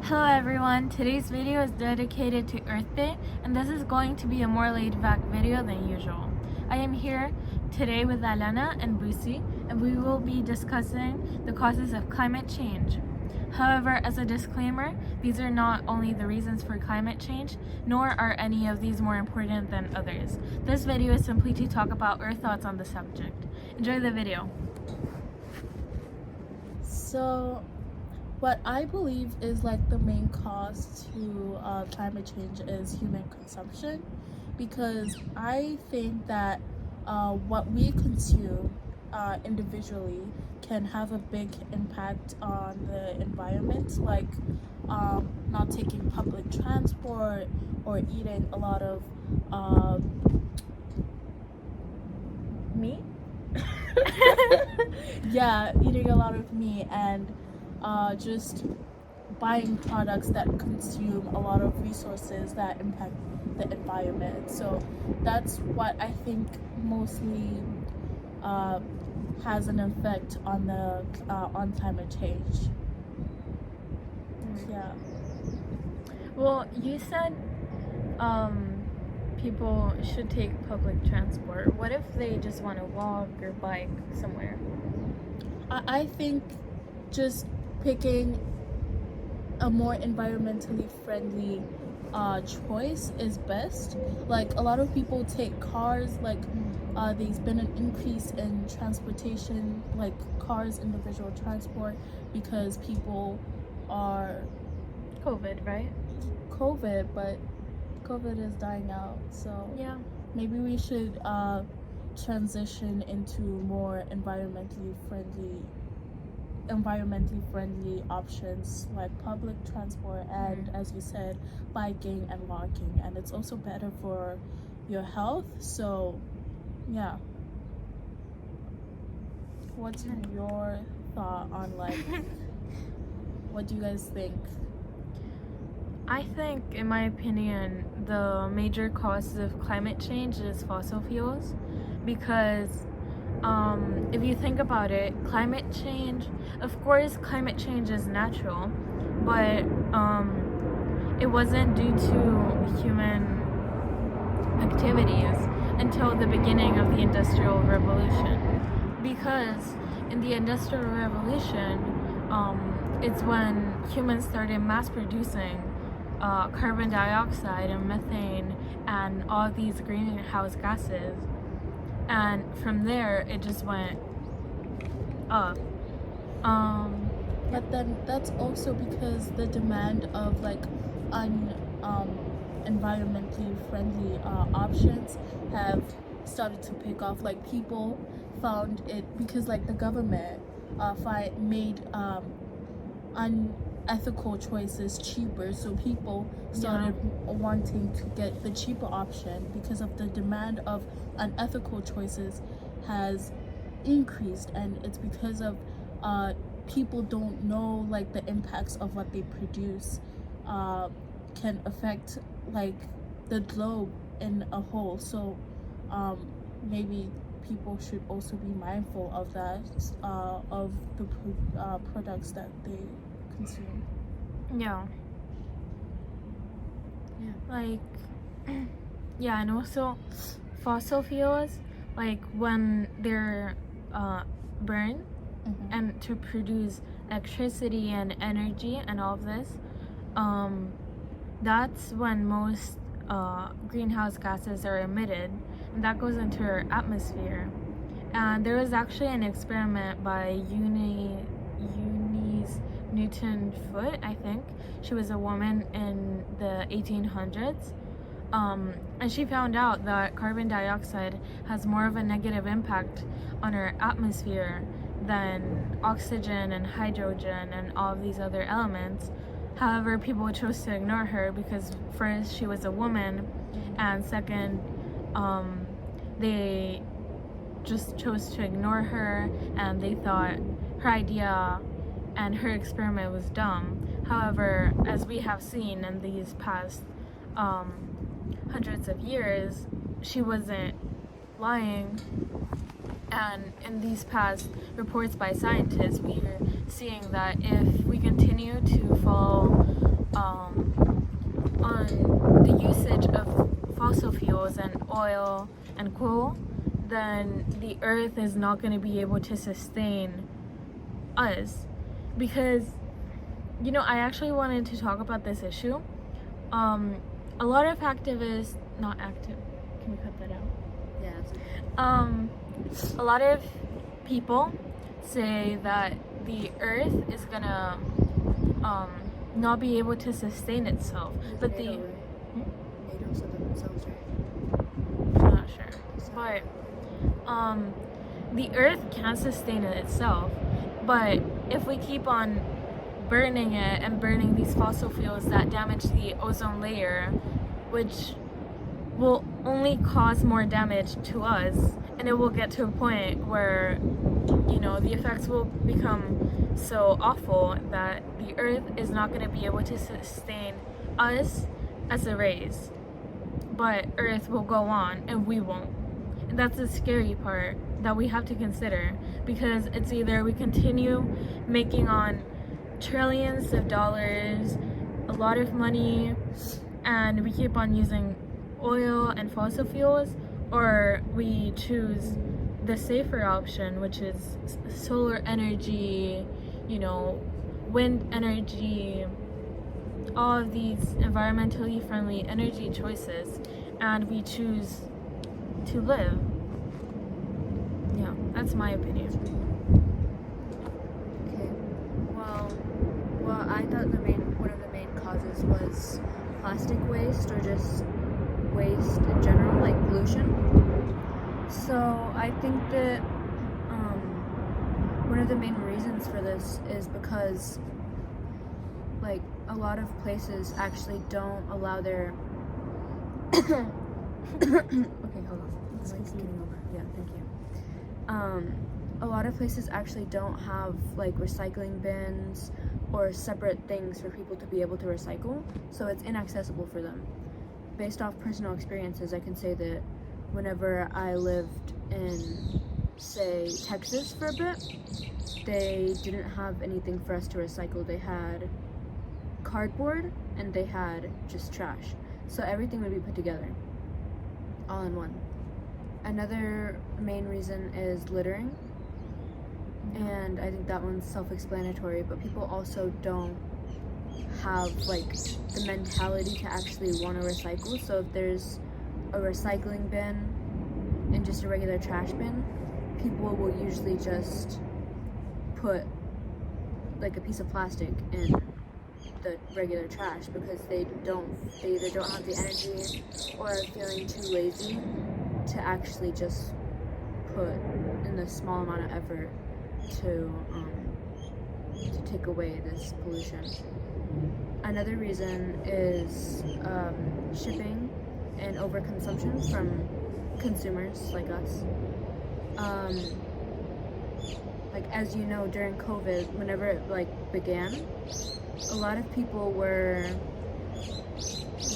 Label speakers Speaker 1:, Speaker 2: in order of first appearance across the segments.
Speaker 1: Hello everyone, today's video is dedicated to Earth Day and this is going to be a more laid back video than usual. I am here today with Alana and Busi and we will be discussing the causes of climate change. However, as a disclaimer, these are not only the reasons for climate change, nor are any of these more important than others. This video is simply to talk about our thoughts on the subject. Enjoy the video.
Speaker 2: So, what I believe is like the main cause to climate change is human consumption, because I think that what we consume individually can have a big impact on the environment, like not taking public transport or eating a lot of meat. Yeah, eating a lot of meat and just buying products that consume a lot of resources that impact the environment. So that's what I think mostly has an effect on the on climate change. Yeah.
Speaker 1: Well, you said people should take public transport. What if they just want to walk or bike somewhere?
Speaker 2: I think just picking a more environmentally friendly choice is best. Like a lot of people take cars, like there's been an increase in transportation, like cars, individual transport, because people are
Speaker 1: COVID, right?
Speaker 2: COVID, but COVID is dying out, so
Speaker 1: Yeah.
Speaker 2: maybe we should transition into more environmentally friendly options like public transport and, as you said, biking and walking. And it's also better for your health. So yeah, what's your thought on like what do you guys think?
Speaker 1: I think, in my opinion, the major causes of climate change is fossil fuels, because if you think about it, climate change, of course, climate change is natural, but it wasn't due to human activities until the beginning of the Industrial Revolution. Because in the Industrial Revolution, it's when humans started mass producing carbon dioxide and methane and all these greenhouse gases, and from there it just went up.
Speaker 2: But then that's also because the demand of like environmentally friendly options have started to pick off. Like people found it because like the government made unethical choices cheaper, so people started wanting to get the cheaper option because of the demand of unethical choices has increased, and it's because of people don't know like the impacts of what they produce can affect like the globe in a whole. So maybe people should also be mindful of that, of the products that they consume.
Speaker 1: Yeah. Like, yeah, and also fossil fuels, like when they're burned and to produce electricity and energy and all of this, that's when most greenhouse gases are emitted, and that goes into our atmosphere. And there was actually an experiment by Eunice Newton Foote, I think. She was a woman in the 1800s. And she found out that carbon dioxide has more of a negative impact on our atmosphere than oxygen and hydrogen and all of these other elements. However, people chose to ignore her because first, she was a woman, and second, they just chose to ignore her and they thought her idea and her experiment was dumb. However, as we have seen in these past hundreds of years, she wasn't lying, and in these past reports by scientists, we are seeing that if we continue to follow fuels and oil and coal, then the earth is not going to be able to sustain us. Because, I actually wanted to talk about this issue. A lot of activists, not active, can we cut that out?
Speaker 3: Yeah, that's okay.
Speaker 1: A lot of people say that the earth is gonna not be able to sustain itself, but
Speaker 3: NATO said that themselves, right?
Speaker 1: I'm not sure, but the earth can sustain it itself, but if we keep on burning it and burning these fossil fuels that damage the ozone layer, which will only cause more damage to us, and it will get to a point where the effects will become so awful that the earth is not going to be able to sustain us as a race, but earth will go on and we won't. And that's the scary part that we have to consider, because it's either we continue making on trillions of dollars, a lot of money, and we keep on using oil and fossil fuels, or we choose the safer option, which is solar energy, wind energy, all of these environmentally friendly energy choices, and we choose to live. Yeah, that's my opinion.
Speaker 3: Okay. Well, I thought one of the main causes was plastic waste, or just waste in general, like pollution. So I think that one of the main reasons for this is because, like, a lot of places actually don't allow their okay, hold on. It's getting over. Yeah, thank you. A lot of places actually don't have like recycling bins or separate things for people to be able to recycle, so it's inaccessible for them. Based off personal experiences, I can say that whenever I lived in, say, Texas for a bit, they didn't have anything for us to recycle. They had cardboard and they had just trash. So everything would be put together, all in one. Another main reason is littering, and I think that one's self-explanatory, but people also don't have like the mentality to actually want to recycle. So if there's a recycling bin and just a regular trash bin, people will usually just put like a piece of plastic in the regular trash, because they either don't have the energy or are feeling too lazy to actually just put in the small amount of effort to take away this pollution. Another reason is shipping and overconsumption from consumers like us. Like, as you know, during COVID, whenever it began, a lot of people were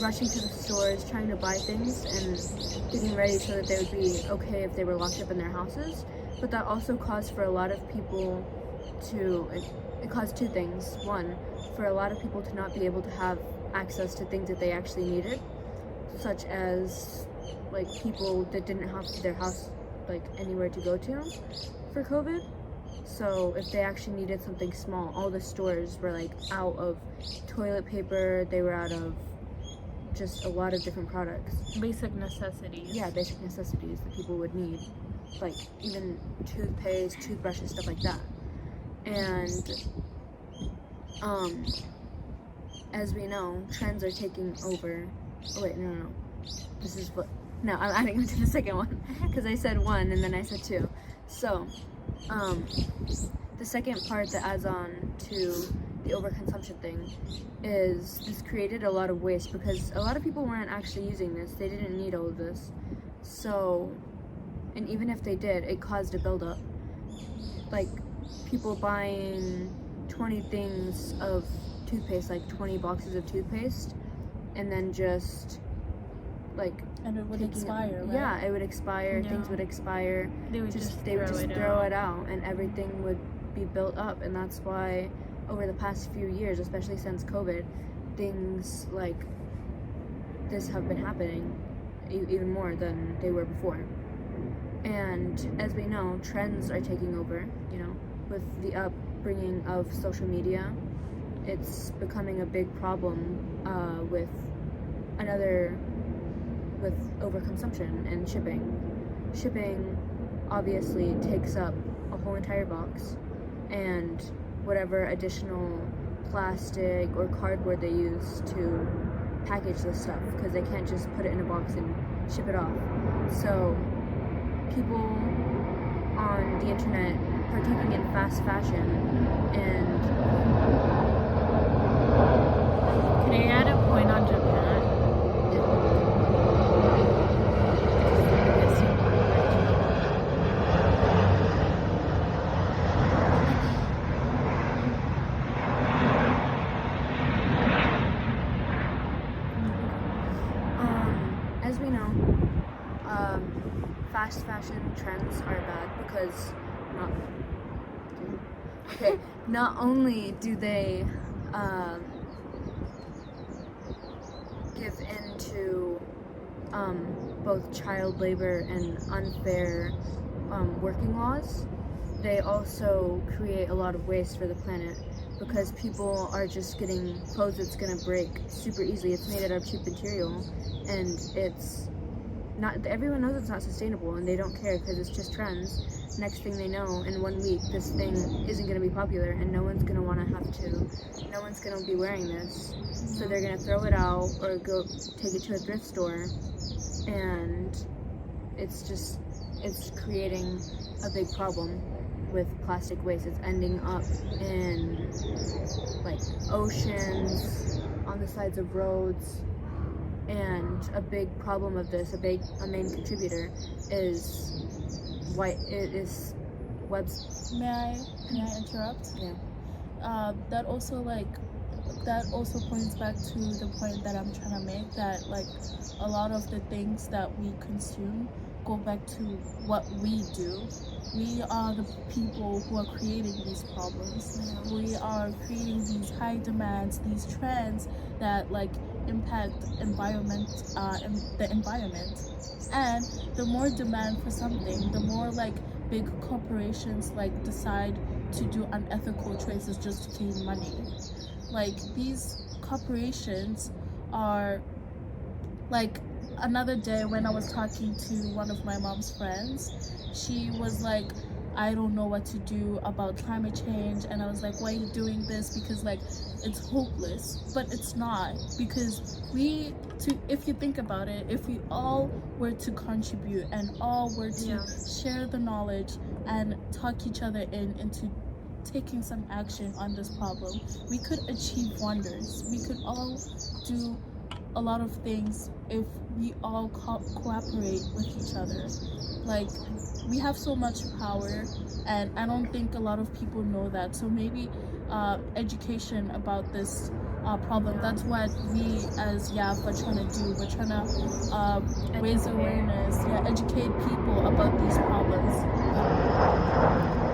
Speaker 3: rushing to the stores trying to buy things and getting ready so that they would be okay if they were locked up in their houses. But that also caused for a lot of people it caused two things. One, for a lot of people to not be able to have access to things that they actually needed, such as like people that didn't have their house anywhere to go to for COVID. So if they actually needed something small, all the stores were out of toilet paper, they were out of just a lot of different products.
Speaker 1: Basic necessities.
Speaker 3: Yeah, basic necessities that people would need, like even toothpaste, toothbrushes, stuff like that. And as we know, trends are taking over. Oh wait, no. This is what. No, I'm adding it to the second one because I said one and then I said two. So, the second part that adds on to the overconsumption thing is this created a lot of waste, because a lot of people weren't actually using this. They didn't need all of this. So, and even if they did, it caused a buildup. Like, people buying 20 things of toothpaste, 20 boxes of toothpaste, and then just
Speaker 2: and it would expire, right?
Speaker 3: Yeah, it would expire.
Speaker 1: Yeah.
Speaker 3: Things would expire.
Speaker 1: They would just
Speaker 3: throw it out, and everything would be built up. And that's why over the past few years, especially since COVID, things like this have been happening. even more than they were before. And as we know, trends are taking over, you know, with the upbringing of social media. It's becoming a big problem with overconsumption and shipping. Shipping obviously takes up a whole entire box, and whatever additional plastic or cardboard they use to package this stuff, because they can't just put it in a box and ship it off. So people on the internet partaking in fast fashion and
Speaker 1: Can I add a point on Japan?
Speaker 3: as we know, fast fashion trends are bad because not only do they give in to both child labor and unfair working laws, they also create a lot of waste for the planet, because people are just getting clothes that's gonna break super easily. It's made out of cheap material, and it's not, everyone knows it's not sustainable, and they don't care because it's just trends. Next thing they know, in 1 week, this thing isn't gonna be popular, and no one's gonna be wearing this. So they're gonna throw it out or go take it to a thrift store, and it's creating a big problem with plastic waste. It's ending up in like oceans, on the sides of roads, and a big problem of this, a main contributor is webs.
Speaker 2: May I interrupt?
Speaker 3: Yeah.
Speaker 2: That also points back to the point that I'm trying to make, that like a lot of the things that we consume go back to what we do. We are the people who are creating these problems. We are creating these high demands, these trends that like impact the environment. And the more demand for something, the more like big corporations like decide to do unethical choices just to gain money. Like these corporations are like, another day when I was talking to one of my mom's friends, she was like, I don't know what to do about climate change, and I was like, why are you doing this? Because like it's hopeless. But it's not, because if you think about it, if we all were to contribute and all were to share the knowledge and talk each other into taking some action on this problem, we could achieve wonders. We could all do a lot of things if we all cooperate with each other. Like, we have so much power, and I don't think a lot of people know that. So maybe education about this problem, that's what we as YAF are trying to do. We're trying to raise awareness, educate people about these problems.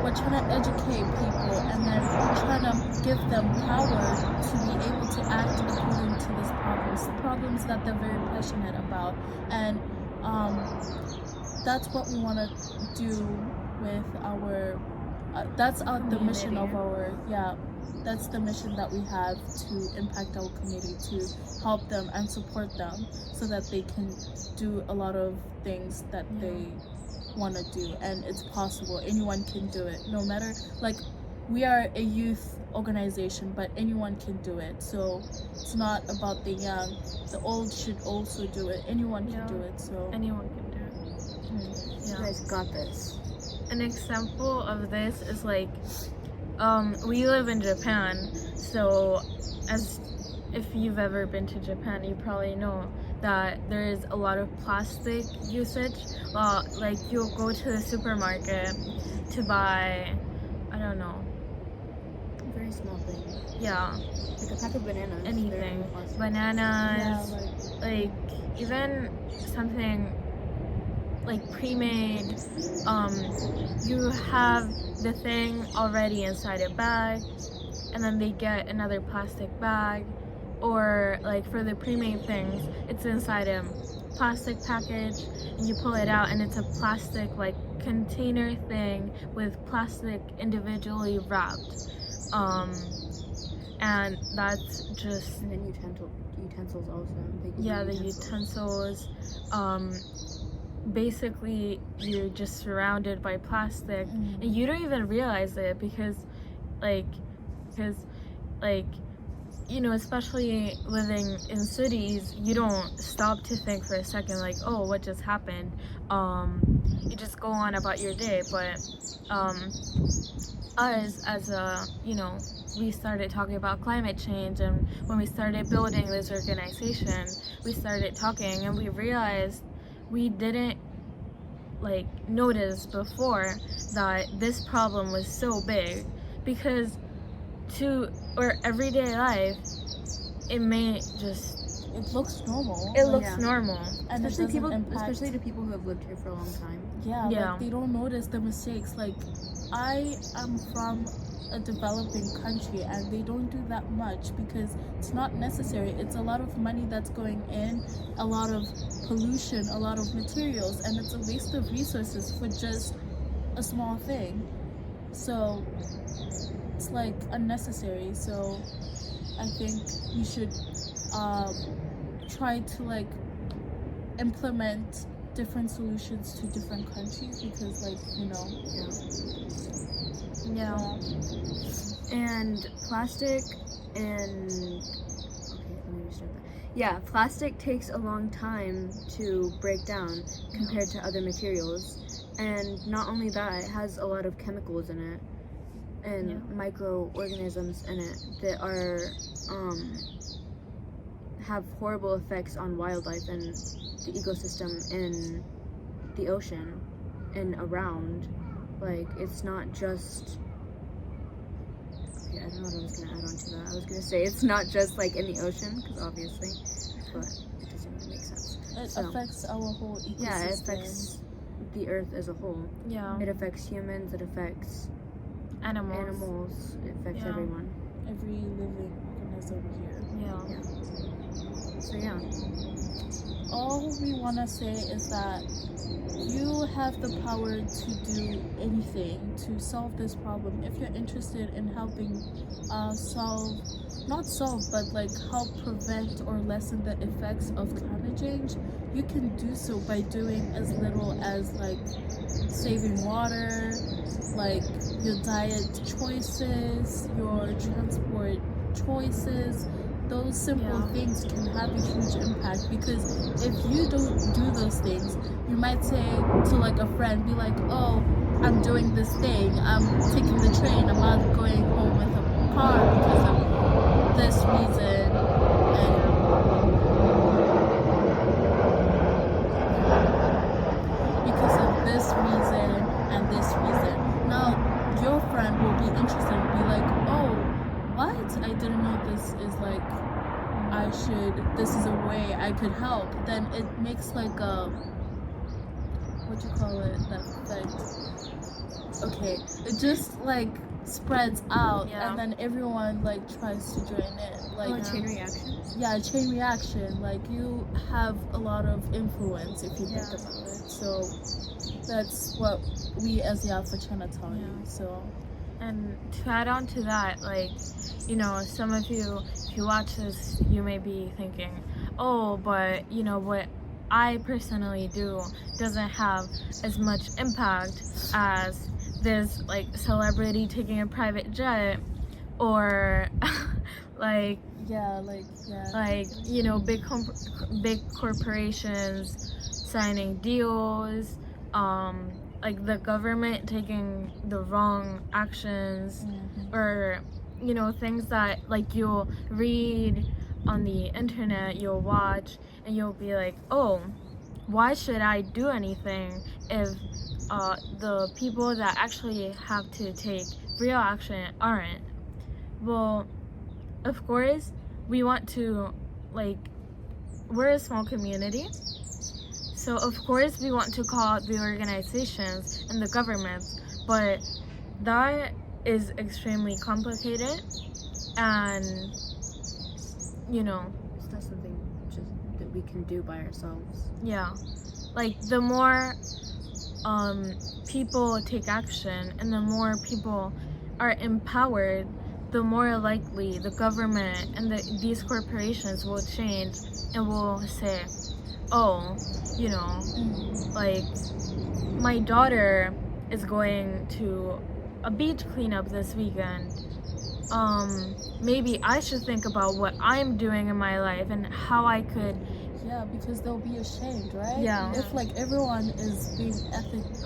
Speaker 2: We're trying to educate people and then trying to give them power to be able to act according to these problems that they're very passionate about. And that's what we want to do with our that's the mission of our that's the mission that we have, to impact our community, to help them and support them so that they can do a lot of things that they want to do. And it's possible, anyone can do it, no matter, like, we are a youth organization, but anyone can do it. So it's not about the young, the old should also do it, anyone can do it. So
Speaker 1: anyone can do it.
Speaker 3: You guys got this.
Speaker 1: An example of this is like, we live in Japan, so as if you've ever been to Japan, you probably know that there is a lot of plastic usage. Well, like, you'll go to the supermarket to buy, I don't know,
Speaker 3: Very small thing.
Speaker 1: yeah,
Speaker 3: Like a pack of bananas.
Speaker 1: anything,
Speaker 3: They're plastic.
Speaker 1: bananas, like even something like pre-made, you have the thing already inside a bag, and then they get another plastic bag, or like for the pre-made things, it's inside a plastic package and you pull it out and it's a plastic like container thing with plastic individually wrapped. And that's just,
Speaker 3: And then utensils also. Like
Speaker 1: yeah, the utensils. Basically you're just surrounded by plastic and you don't even realize it because you know, especially living in cities, you don't stop to think for a second like, oh, what just happened. You just go on about your day. But us as a, you know, we started talking about climate change, and when we started building this organization, we started talking and we realized we didn't like notice before that this problem was so big, because to our everyday life it may just,
Speaker 2: it looks normal.
Speaker 1: it looks
Speaker 3: Yeah.
Speaker 1: normal.
Speaker 2: And
Speaker 3: especially
Speaker 2: impact.
Speaker 3: especially to people who have lived here for a long time.
Speaker 2: Yeah,
Speaker 1: Yeah.
Speaker 2: like they don't notice the mistakes. Like I am from a developing country and they don't do that much because it's not necessary. It's a lot of money that's going in, a lot of pollution, a lot of materials, and it's a waste of resources for just a small thing. So it's like unnecessary. So I think we should try to like implement different solutions to different countries because, like, you know,
Speaker 1: Yeah.
Speaker 3: And plastic and okay, let me restart that. Yeah, plastic takes a long time to break down compared to other materials. And not only that, it has a lot of chemicals in it and
Speaker 1: Yeah.
Speaker 3: microorganisms in it that are have horrible effects on wildlife and the ecosystem in the ocean and around. Like, it's not just, okay, I don't know what I was gonna add on to that. I was gonna say it's not just like in the ocean, because obviously, but it doesn't really make sense.
Speaker 2: it
Speaker 3: So,
Speaker 2: affects our whole ecosystem.
Speaker 3: yeah, it affects the earth as a whole.
Speaker 1: Yeah.
Speaker 3: It affects humans, it affects
Speaker 1: Animals.
Speaker 3: it affects
Speaker 1: Yeah.
Speaker 3: everyone.
Speaker 2: every living organism here.
Speaker 1: Yeah.
Speaker 3: So yeah,
Speaker 2: All we want to say is that you have the power to do anything to solve this problem. If you're interested in helping but like help prevent or lessen the effects of climate change, you can do so by doing as little as like saving water, like your diet choices, your transport choices. Those simple
Speaker 1: Yeah.
Speaker 2: things can have a huge impact, because if you don't do those things, you might say to like a friend, be like, oh, I'm doing this thing, I'm taking the train, I'm not going home with a car because of this reason, and because of this reason and this reason. Now your friend will be interested and be like, oh, what? I didn't know this is like, this is a way I could help. Then it makes like a, what you call it, that effect. Okay, it just like spreads out,
Speaker 1: Yeah.
Speaker 2: and then everyone like tries to join in. Like,
Speaker 3: a chain reaction.
Speaker 2: yeah, chain reaction. Like, you have a lot of influence if you think
Speaker 1: Yeah.
Speaker 2: about it. So that's what we as Yafa Chinatown
Speaker 1: Yeah.
Speaker 2: use. So
Speaker 1: And to add on to that, like, you know, some of you, if you watch this, you may be thinking, oh, but, you know, what I personally do doesn't have as much impact as this, like, celebrity taking a private jet, or, like, you know, big corporations signing deals, like the government taking the wrong actions, or, you know, things that like you'll read on the internet, you'll watch, and you'll be like, oh, why should I do anything if the people that actually have to take real action aren't? Well, of course, we want to, like, we're a small community, so of course we want to call out the organizations and the governments, but that is extremely complicated, and you know,
Speaker 3: It's not something just that we can do by ourselves.
Speaker 1: yeah, like the more people take action and the more people are empowered, the more likely the government and these corporations will change and will say, oh, you know, like my daughter is going to a beach cleanup this weekend. Maybe I should think about what I'm doing in my life and how I could.
Speaker 2: Yeah, because they'll be ashamed, right?
Speaker 1: Yeah.
Speaker 2: If like everyone is being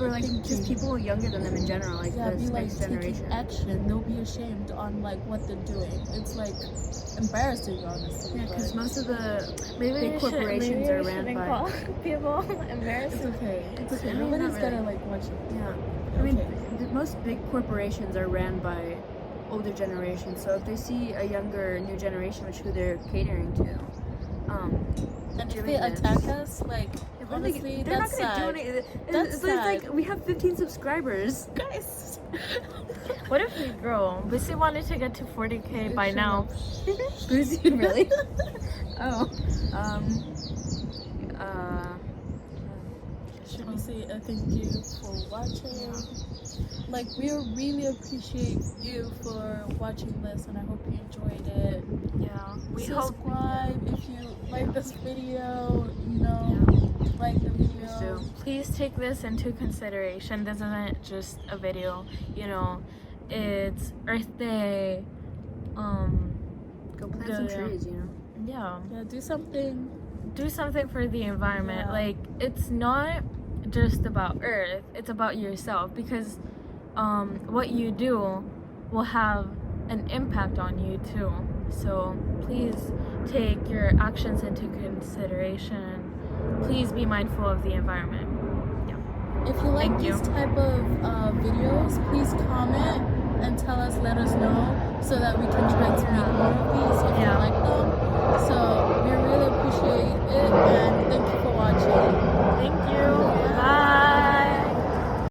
Speaker 3: Or like just people younger than them in general, like
Speaker 2: yeah,
Speaker 3: this
Speaker 2: be like
Speaker 3: next
Speaker 2: taking
Speaker 3: generation.
Speaker 2: action, they'll be ashamed on like what they're doing. It's like embarrassing, honestly.
Speaker 3: Yeah, because
Speaker 2: but
Speaker 3: most of the
Speaker 1: Maybe
Speaker 3: big
Speaker 1: we
Speaker 3: corporations are ran
Speaker 1: shouldn't
Speaker 3: by.
Speaker 1: call people
Speaker 2: it's
Speaker 1: embarrassing.
Speaker 2: okay. It's okay.
Speaker 3: I mean,
Speaker 2: Nobody's
Speaker 3: not
Speaker 2: gonna
Speaker 3: really.
Speaker 2: like watch it.
Speaker 3: Yeah, I mean,
Speaker 2: Okay.
Speaker 3: most big corporations are ran by older generations. So if they see a younger new generation, which who they're catering to,
Speaker 2: And if
Speaker 3: doing
Speaker 2: they
Speaker 3: this.
Speaker 2: attack us, like
Speaker 3: If they-
Speaker 2: honestly,
Speaker 3: they're
Speaker 2: that's
Speaker 3: not gonna
Speaker 2: sad.
Speaker 3: do anything.
Speaker 2: That's
Speaker 3: It's like
Speaker 2: sad.
Speaker 3: we have 15 subscribers.
Speaker 2: Guys.
Speaker 1: What if we grow? Bussy wanted to get to 40K by now.
Speaker 3: Boozy, really? Oh.
Speaker 2: Should we say a thank you for watching? Like, we really appreciate you for watching this, and I hope you enjoyed it.
Speaker 1: Yeah, we hope.
Speaker 2: Subscribe if you like this video. You know, like the video.
Speaker 3: So,
Speaker 1: Please take this into consideration. This isn't just a video, you know. It's Earth Day.
Speaker 3: go plant some
Speaker 1: Yeah.
Speaker 3: trees, you know?
Speaker 1: Yeah.
Speaker 2: Yeah, do something.
Speaker 1: Do something for the environment.
Speaker 2: Yeah.
Speaker 1: Like, it's not just about Earth, it's about yourself, because what you do will have an impact on you too. So please take your actions into consideration. Please be mindful of the environment.
Speaker 2: If you like
Speaker 1: Thank you.
Speaker 2: these type of videos, please comment and let us know so that we can try to make more of these. If
Speaker 1: Yeah.
Speaker 2: you like